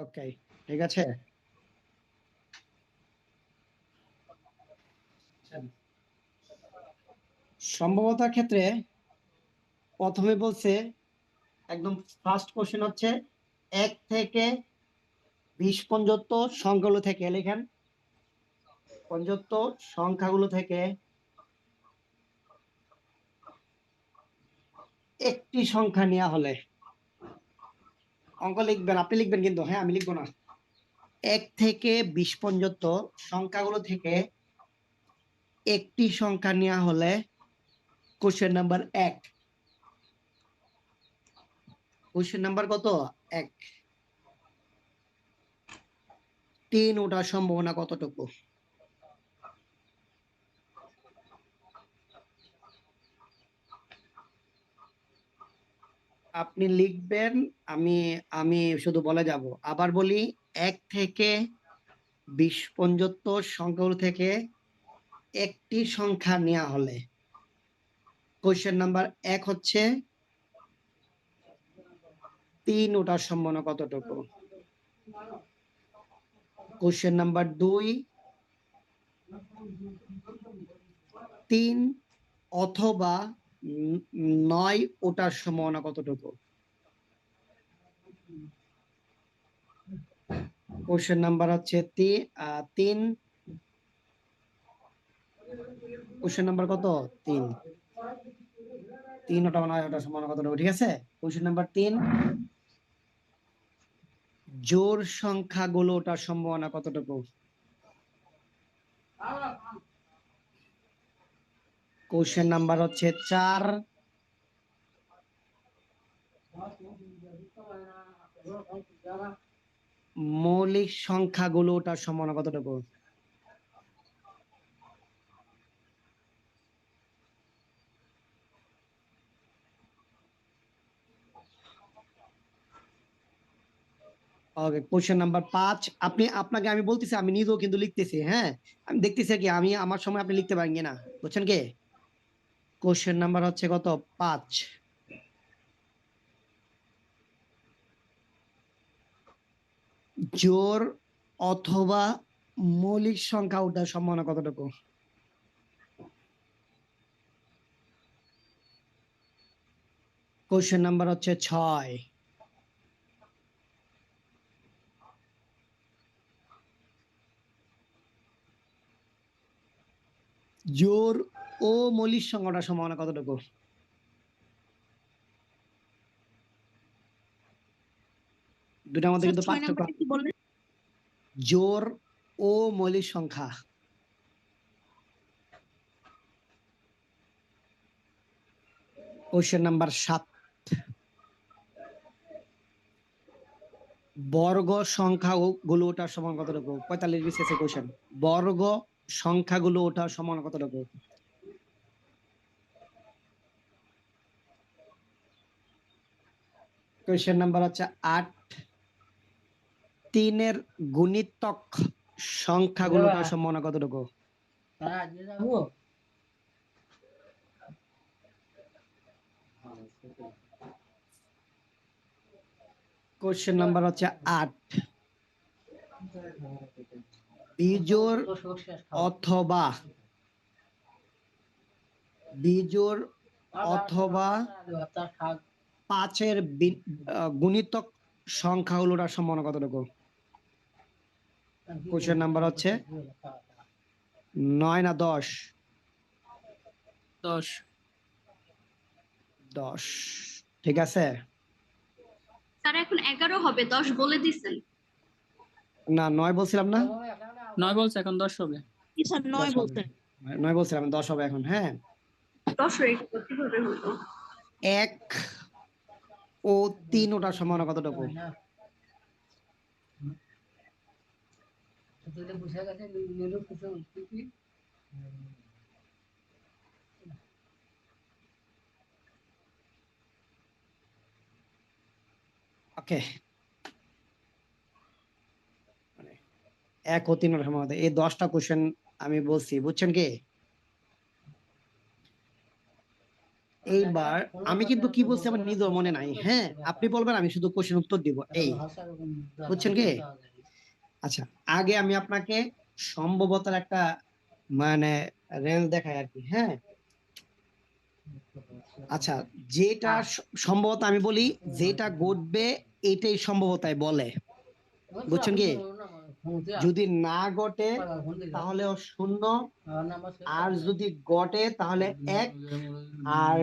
ওকে, ঠিক আছে। সম্ভবতার ক্ষেত্রে প্রথমে বলছে, একদম ফার্স্ট কোশ্চেন হচ্ছে 1 থেকে 20 পর্যন্ত সংখ্যাগুলো থেকে লেখেন। পর্যন্ত সংখ্যাগুলো থেকে একটি সংখ্যা নেওয়া হলে, অঙ্ক লিখবেন, আপনি লিখবেন কিন্তু, হ্যাঁ আমি লিখবো না। 1 থেকে 20 পর্যন্ত সংখ্যাগুলো থেকে একটি সংখ্যা নেওয়া হলে কোশ্চেন নাম্বার 1। কোশ্চেন নাম্বার কত? 1। 3 ওঠার সম্ভাবনা কতটুকু? আপনি লিখবেন, আমি আমি শুধু বলে যাব। আবার বলি, 1 থেকে 20 পর্যন্ত সংখ্যাগুলো থেকে একটি সংখ্যা নেওয়া হলে কোশ্চেন নাম্বার 1 হচ্ছে 3 ওঠার সম্ভাবনা কতটুকু? কোশ্চেন নাম্বার 2, 3 অথবা 9 ওঠার সম্ভাবনা কতটুকু? কোশ্চেন নাম্বার হচ্ছে 3। কোশ্চেন নাম্বার কত? 3। 3 ওটা 9 ওঠার সম্ভাবনা কতটুকু? ঠিক আছে। কোশ্চেন নাম্বার 3, জোড় সংখ্যাগুলো ওঠার সম্ভাবনা কতটুকু? কোশ্চেন নাম্বার হচ্ছে 4, মৌলিক সংখ্যাগুলো ওঠার সম্ভাবনা কতটুকু? ওকে, কোশ্চেন নাম্বার 5, আপনাকে আমি বলতেছি, আমি নিজেও কিন্তু লিখতেছি, হ্যাঁ আমি দেখতেছি কি আমি আমার সময় আপনি লিখতে পারেন কিনা, বুঝছেন কি? কোশ্চেন নাম্বার হচ্ছে কত? 5, জোড় অথবা মৌলিক সংখ্যা ওঠার সম্ভাবনা কতটুকু? কোশ্চেন নাম্বার হচ্ছে 6, জোড় ও মৌলিক সংখ্যা ওঠার সম্ভাবনা কতটুকু? দুটার মধ্যে কিন্তু পার্থক্য। জোড় ও মৌলিক সংখ্যা। কোশ্চেন নাম্বার 7, বর্গ সংখ্যাগুলো ওঠার সমান কতটুকু? 45 বিসিএস এর কোশ্চেন। বর্গ সংখ্যাগুলো ওঠার সমান কতটুকু? কোশ্চেন নাম্বার হচ্ছে 8, 3 এর গুণিতক সংখ্যাগুলো ওঠার সম্ভাবনা কতটুকু? কোশ্চেন নাম্বার হচ্ছে 8, বিজোড় অথবা বিজোড় অথবা 5 এর গুণিতক সংখ্যাগুলো ওঠার সম্ভাবনা কতটুকু? কোশ্চেন নাম্বার হচ্ছে 9 না 10? 10। 10, ঠিক আছে। স্যার এখন 11 হবে, 10 বলে দিছেন। না 9 বলছিলাম না? 9 বলছে, এখন 10 হবে। স্যার 9 বলতেন। 9 বলছিলাম, 10 হবে এখন। হ্যাঁ, 10 কিভাবে হলো? 1 ও 3 ওঠার সম্ভাবনা কতটুকু? ওকে, 1 ও 3 ওঠার সম্ভাবনা, এই 10টা কোশ্চেন আমি বলছি, বুঝছেন কি? এইবার আমি কিন্তু কি বলছি আমার নিজের মনে নাই, হ্যাঁ আপনি বলবেন, আমি শুধু কোশ্চেন উত্তর দিব এই, বুঝছেন কি? আচ্ছা, আগে আমি আপনাকে সম্ভবতার একটা মানে রেঞ্জ দেখাই আর কি, হ্যাঁ। আচ্ছা, যেটা সম্ভবত আমি বলি, যেটা ঘটবে এটাই সম্ভবতায় বলে, বুঝছেন কি? যদি না ঘটে তাহলে শূন্য, আর যদি ঘটে তাহলে এক, আর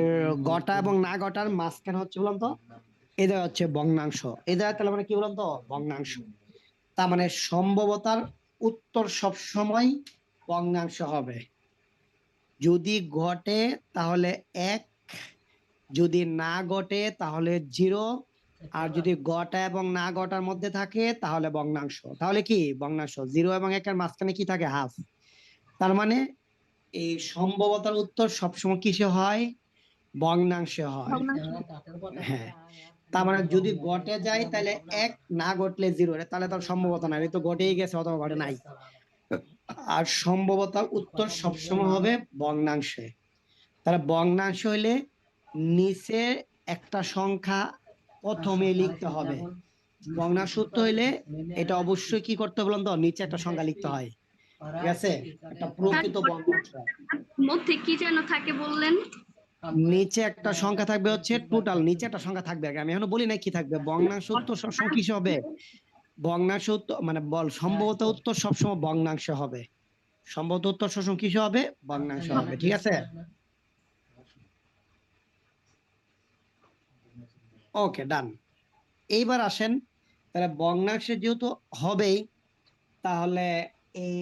ঘটা এবং না ঘটার মাঝখানে হচ্ছে বলুন তো, এটা হচ্ছে ভগ্নাংশ। এটা তাহলে মানে কি বলুন তো, ভগ্নাংশ। তার মানে সম্ভবতার উত্তর সব সময় ভগ্নাংশ হবে। যদি ঘটে তাহলে এক, যদি না ঘটে তাহলে জিরো, আর যদি গটা এবং না গটার মধ্যে থাকে তাহলে ভগ্নাংশ। তাহলে কি ভগ্নাংশ, জিরো এবং একের মাঝখানে কি থাকে, হাফ। তার মানে এই সম্ভবতার উত্তর সবসময় কিসে হয়, ভগ্নাংশে হয়। ভগ্নাংশ। হ্যাঁ, তার মানে যদি ঘটে যায় তাহলে এক, না ঘটলে জিরো, তাহলে তার সম্ভবতা নাই, এই তো ঘটেই গেছে অথবা ঘটে নাই। আর সম্ভবতার উত্তর সবসময় হবে ভগ্নাংশে। তাহলে ভগ্নাংশ হইলে নিচে একটা সংখ্যা প্রথমে লিখতে হবে। ভগ্নাংশ উত্তর হইলে এটা অবশ্যই কি করতে বলুন তো, নিচে একটা সংখ্যা লিখতে হয়, ঠিক আছে, একটা তার প্রকৃত ভগ্নাংশ। মধ্যে কি যেন থাকে বললেন? নিচে একটা সংখ্যা থাকবে হচ্ছে টোটাল, নিচে একটা সংখ্যা থাকবে, আগে আমি এখনো বলি নাই কি থাকবে। ভগ্নাংশ উত্তর সবসময় কিসে হবে, ভগ্নাংশ উত্তর মানে বল সম্ভবত উত্তর সবসময় ভগ্নাংশ হবে। সম্ভবত উত্তর সবসময় কিসে হবে, ভগ্নাংশ হবে, ঠিক আছে। ওকে, ডান। এইবার আসেন, তাহলে ভগ্নাংশে যেহেতু হবেই, তাহলে এই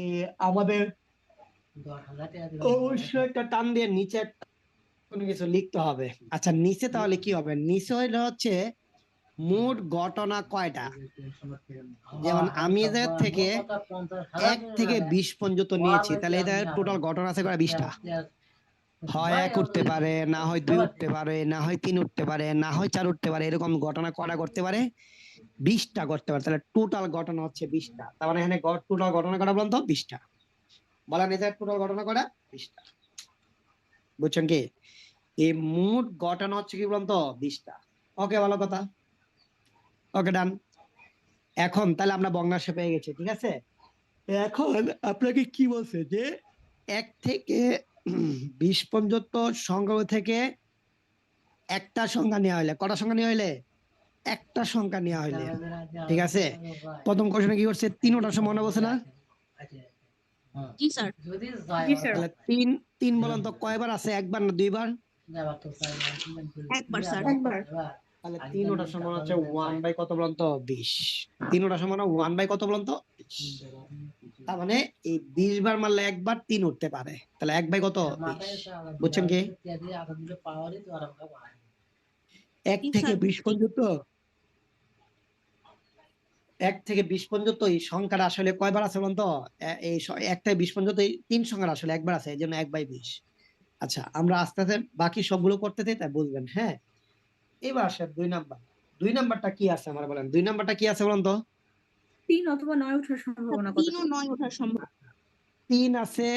আমাদের অবশ্যই একটা টান দিয়ে নিচে একটা কোনো কিছু লিখতে হবে। আচ্ছা, নিচে তাহলে কি হবে, নিচে হইলে হচ্ছে মোট ঘটনা কয়টা। যেমন আমি এদের থেকে 1 থেকে 20 পর্যন্ত নিয়েছি, তাহলে এটা টোটাল ঘটনা আছে কয়টা, 20টা। হয় 1 উঠতে পারে, না হয় 2 উঠতে পারে, না হয় 3 উঠতে পারে, না হয় 4 উঠতে পারে, এরকম ঘটনা কয়টা করতে পারে, 20টা করতে পারে। তাহলে টোটাল ঘটনা হচ্ছে 20টা। তার মানে এখানে টোটাল ঘটনা কয়টা বলুন তো, 20টা। বলেন এই যে টোটাল ঘটনা কয়টা, 20টা। বুঝছেন কি? এই মোট ঘটনা হচ্ছে কি বলুন তো, 20টা। ওকে, ভালো কথা। ওকে, ডান। এখন তাহলে আমরা ভগ্নাংশ পেয়ে গেছি, ঠিক আছে। এখন আপনাকে কি বলছে যে 1 থেকে 20 পর্যন্ত সংখ্যা থেকে একটা সংখ্যা নেওয়া হইলে, কটা সংখ্যা নেওয়া হইলে, একটা সংখ্যা নেওয়া হইলে, ঠিক আছে। প্রথম কোশ্চেনে কি করছে, 3টা সমান বলছে না। জি স্যার। তাহলে তিন, তিন বলেন তো কয়বার আছে, একবার না দুইবার? একবার স্যার। তাহলে 3টা সমান হচ্ছে 1 বাই কত বলেন তো, 20। 3টা সমান 1 বাই কত বলেন তো, 20। তার মানে এই 20 বার মারলে একবার 3 উঠতে পারে, তাহলে 1 বাই কত, 20। বুঝছেন কি? 1 জি থেকে স্যার 20 বুঝছি। পর্যন্ত, 1 থেকে 20 পর্যন্ত এই সংখ্যাটা আসলে কয়বার আছে বলুন তো, এই 1 থেকে 20 পর্যন্ত এই 3 সংখ্যাটা আসলে একবার আছে, এই জন্য 1 বাই 20। আচ্ছা, আমরা আস্তে আস্তে বাকি সবগুলো করতে চাই, তাই বুঝবেন, হ্যাঁ। এবার আসে 2 নাম্বার। 2 নাম্বারটা কি আছে আমার বলেন, 2 নাম্বারটা কি আছে বলুন তো। 3 অথবা 9 ওঠার সম্ভাবনা 3 ও কতটুকু? 9 ওঠার সম্ভব। 3 আছে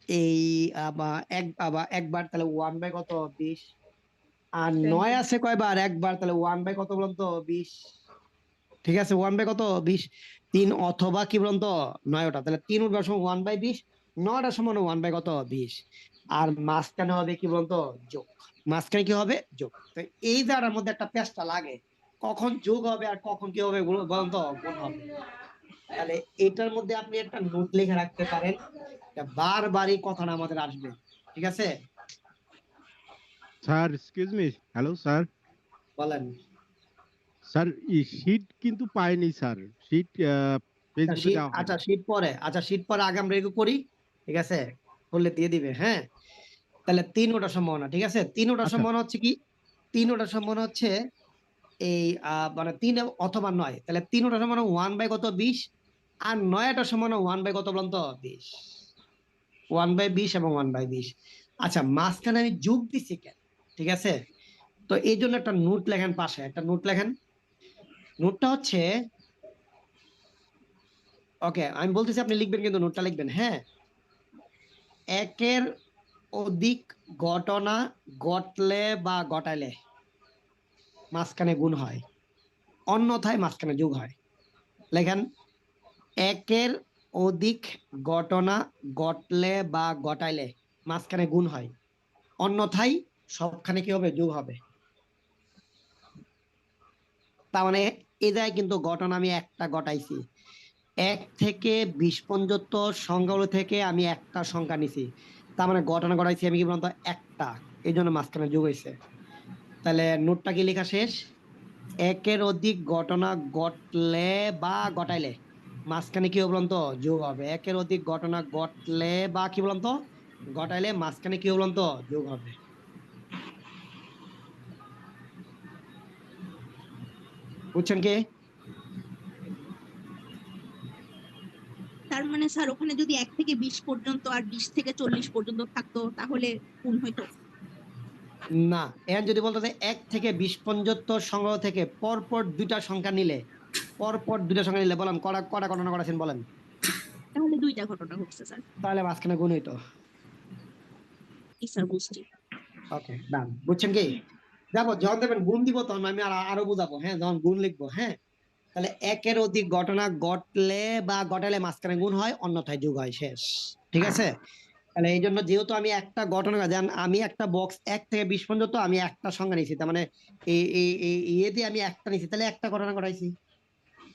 এই আবার একবার, তাহলে 1 বাই কত, 20। আর 9 আছে কয়বার, একবার, তাহলে 1 বাই কত বলুন তো, 20। ঠিক আছে, 1 বাই কত, 20। 3 অথবা কি বলুন তো, 9টা, তাহলে 3 উঠবার সময় 1 বাই 20, 9টার সমান 1 বাই কত, 20। আর মাঝখানে হবে কি বলুন তো, যোগ। মাঝখানে কি হবে, যোগ। তো এই জায়গার মধ্যে একটা পেঁচটা লাগে, কখন যোগ হবে আর কখন কি হবে বলুন তো, গুণ হবে। তাহলে এটার মধ্যে আপনি একটা নোট লিখে রাখতে পারেন, বারবারই কথাটা আমাদের আসবে, ঠিক আছে। Sir excuse me, hello sir. বলেন। স্যার শীট কিন্তু পাইনি স্যার, শীট ফেসবুকে দেওয়া হয়নি। আচ্ছা শীট পরে, আচ্ছা শীট পরে আগে আমরা এগুলো করি, ঠিক আছে, করলে দিয়ে দিবে, হ্যাঁ। তাহলে 3টা সম্ভাবনা, ঠিক আছে। 3টা আচ্ছা সম্ভাবনা হচ্ছে কি, 3টা সম্ভাবনা হচ্ছে এই মানে 3 অথবা 9, তাহলে 3টা সম্ভাবনা 1 বাই কত, 20। আর 9টা সম্ভাবনা 1 বাই কত বলুন তো, 20। 1 বাই 20 এবং 1 বাই 20। আচ্ছা, মাঝখানে আমি যোগ দিচ্ছি কেন, ঠিক আছে। তো এই জন্য একটা নোট লেখেন, পাশে একটা নোট লেখেন। নোটটা হচ্ছে, ওকে আমি বলতেছি আপনি লিখবেন, কিন্তু নোটটা লিখবেন, হ্যাঁ। একের অধিক ঘটনা ঘটলে বা ঘটাইলে মাঝখানে গুণ হয়, অন্যথায় মাঝখানে যোগ হয়। লেখেন, একের অধিক ঘটনা ঘটলে বা ঘটাইলে মাঝখানে গুণ হয়, অন্যথায় সবখানে কি হবে, যোগ হবে। তার মানে এই জায়গায় কিন্তু ঘটনা আমি একটা ঘটাইছি, 1 থেকে 20 পর্যন্ত সংখ্যাগুলো থেকে আমি একটা সংখ্যা নিছি, তার মানে ঘটনা ঘটাইছি আমি কি বলতো, একটা, এই জন্য মাঝখানে যোগ হয়েছে। তাহলে নোটটা কি লেখা শেষ? একের অধিক ঘটনা ঘটলে বা ঘটাইলে মাঝখানে কি হবে বলুন তো, যোগ হবে। একের অধিক ঘটনা ঘটলে বা কি বলুন তো, ঘটাইলে মাঝখানে কি হবে বলুন তো, যোগ হবে। বুঝছেন কি? তার মানে স্যার ওখানে যদি 1 থেকে 20 পর্যন্ত আর 20 থেকে 40 পর্যন্ত থাকতো তাহলে কোন হইতো? না, এখন যদি বলতো যে 1 থেকে 20 পর্যন্ত সংগ্রহ থেকে পরপর দুইটা সংখ্যা নিলে, পরপর দুইটা সংখ্যা নিলে বলেন কটা কটা ঘটনা করেছেন বলেন, তাহলে 2টা ঘটনা ঘটছে স্যার। তাহলে মাঝখানে গুণ হইতো। জি স্যার, বুঝছি। ওকে, ডান। বুঝছেন কি? যাবো যখন দেখবেন গুণ দিব তখন আমি আরো বুঝাবো, হ্যাঁ, যখন গুণ লিখবো, হ্যাঁ। তাহলে একের অধিক ঘটনা ঘটলে বা ঘটালে মাঝখানে গুণ হয়, অন্যথায় যোগ হয়, শেষ। ঠিক আছে? তাহলে এই জন্য যেহেতু আমি একটা ঘটনা যেন আমি একটা বক্স 1 থেকে 20 পর্যন্ত আমি একটা সংখ্যা নিয়েছি, তার মানে এই এই এই ইয়ে দিয়ে আমি একটা নিয়েছি, তাহলে একটা ঘটনা ঘটাইছি।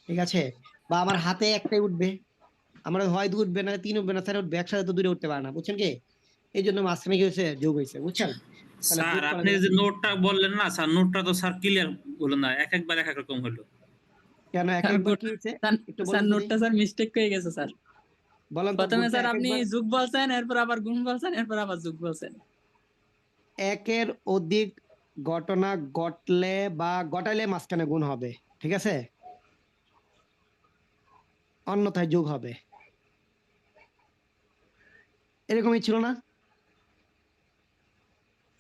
ঠিক আছে? বা আমার হাতে একটাই উঠবে, আমার হয় 2 উঠবে, না 3 উঠবে, না 4 উঠবে, একসাথে তো 2 উঠতে পারে না। বুঝছেন কি? এই জন্য মাঝখানে কি হয়েছে, যোগ হয়েছে। বুঝছেন? তাহলে স্যার যোগ করা আপনি যাবে। যে নোটটা বললেন না স্যার, নোটটা তো স্যার ক্লিয়ার হলো না, এক একবার এক এক রকম হলো। কেন এক স্যার একবার কি হয়েছে একটু স্যার বলেন তো নোটটা স্যার মিস্টেক হয়ে গেছে স্যার। বলেন তো প্রথমে ভুলটা স্যার এক আপনি একবার। যোগ বলছেন, এরপর আবার গুণ বলছেন, এরপর আবার যোগ বলছেন। একের অধিক ঘটনা ঘটলে বা ঘটাইলে মাঝখানে গুণ হবে। ঠিক আছে? অন্যথায় যোগ হবে। এরকমই ছিল না?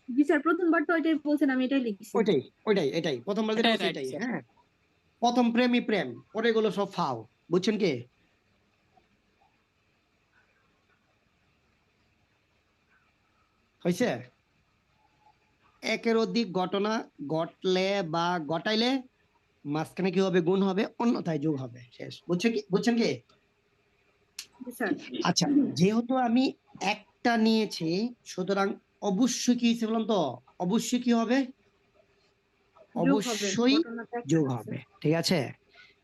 জি স্যার, প্রথমবার তো এটাই বলছেন, আমি এটাই লিখছি। ওইটাই, ওইটাই, এটাই প্রথমবার যেটা এটাই বলছি রাইট এটাই, স্যার। হ্যাঁ। প্রথম প্রেমই প্রেম, পরে গুলো সব ফাও। বুঝছেন কি? হয়েছে? একের অধিক ঘটনা ঘটলে বা ঘটাইলে মাঝখানে কি হবে, গুণ হবে, অন্যথায় যোগ হবে, শেষ। বুঝছেন কি? বুঝছেন কি? জি স্যার। আচ্ছা, যেহেতু আমি একটা নিয়েছি, সুতরাং অবশ্যই কি হয়েছে বলুন তো, অবশ্যই কি হবে, যোগ হবে, অবশ্যই ঘটনাটা একটা যোগ আছে। হবে। ঠিক আছে?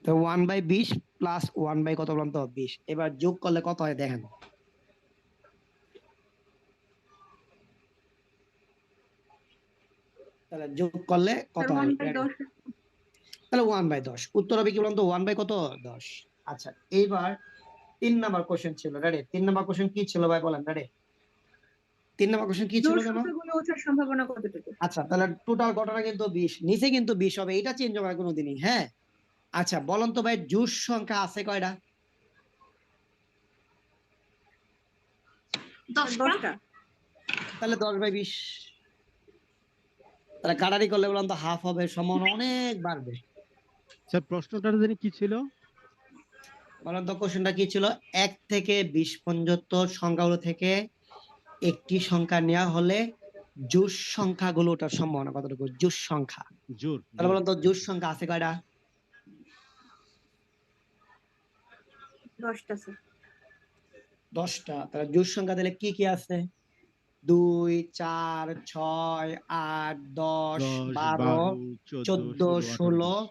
তো 1/20 প্লাস 1 কত বলুন তো, 20। এবার যোগ করলে কত হয় দেখেন। তাহলে যোগ করলে স্যার কত হয়, 1/10। তাহলে 1/10 উত্তর হবে কি বলুন তো, 1 কত, 10। আচ্ছা, এইবার 3 নাম্বার কোশ্চেন ছিল, রেডি? 3 নাম্বার কোশ্চেন কি ছিল ভাই বলেন, রেডি? 3 নাম্বার কোশ্চেন কি ছিল জোড় জানো? সংখ্যাগুলো ওঠার সম্ভাবনা কতটুকু? আচ্ছা, তাহলে টোটাল ঘটনা কিন্তু 20, নিচে কিন্তু 20 হবে, এটা চেঞ্জ হবে না কোনোদিনই, হ্যাঁ। আচ্ছা, বলুন তো ভাই, জোড় সংখ্যা আছে কয়টা? 10টা। 10টা। তাহলে 10/20। তাহলে কাটারি করলে বলুন তো হাফ হবে, সমান অনেক বাড়বে। স্যার প্রশ্নটা জানি কি ছিল? বলুন তো কোশ্চেনটা কি ছিল? 1 থেকে 20 পর্যন্ত সংখ্যাগুলো থেকে একটি সংখ্যা নেওয়া হলে জোড় সংখ্যাগুলো ওঠার সম্ভাবনা কতটুকু, জোড় সংখ্যা। জোর তাহলে জোর বলুন তো জোড় সংখ্যা আছে কয়টা? 10টা স্যার। 10টা। তাহলে জোড় সংখ্যা তাহলে কি কি আছে? 2, 4, 6, 8, 10, 10 12, 12 14 14, 16 18 16, 20।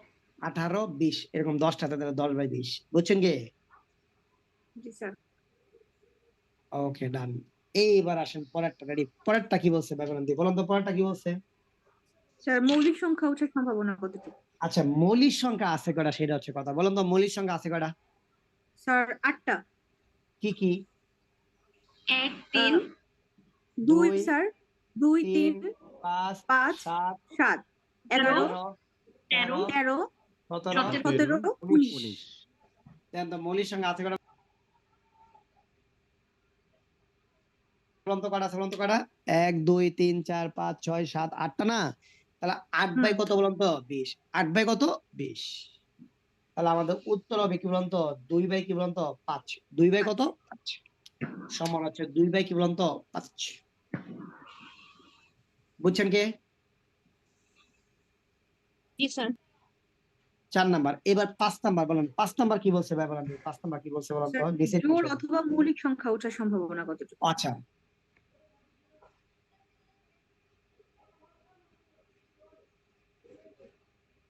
18, 20, এরকম 10টা, তাহলে 10/20। বুঝছেন কি? জি স্যার। ওকে, ডান। এইবার আসেন পরেরটা, রেডি? পরেরটা কি বলছে ভাই বলেন বলুন তো, পরেরটা কি বলছে? স্যার মৌলিক সংখ্যা ওঠার সম্ভাবনা কতটুকু? আচ্ছা, মৌলিক সংখ্যা আছে কয়টা সেটা হচ্ছে কথা, বলুন তো মৌলিক সংখ্যা আছে কয়টা? স্যার 8টা। কি কি? 1, 3, 2 2, স্যার, 2 3, 3 5, 5 7, 7 11 11, 13, 13 17, 17 19 19। 19। দেন তো মৌলিক সংখ্যা আছে কয়টা বলুন তো, কয়টা আছে বলুন তো, কয়টা? 1 2 3 4 5 6 7 8টা না? তাহলে 8 বাই হুম। কত বলুন তো, 20। 8 বাই কত, 20। তাহলে আমাদের উত্তর হবে কি বলুন তো, 2 বাই কি বলুন তো, 5। 2 বাই কত, 5। সমান হচ্ছে 2 বাই কি বলুন তো, 5। বুঝছেন কে? জি স্যার। 4 নাম্বার। এবার 5 নাম্বার বলেন। 5 নাম্বার কি বলছে ভাই বলেন? 5 নাম্বার কি বলছে বলেন তো? স্যার, ডিসাইড জোড় অথবা মৌলিক সংখ্যা ওঠার সম্ভাবনা কতটুকু? আচ্ছা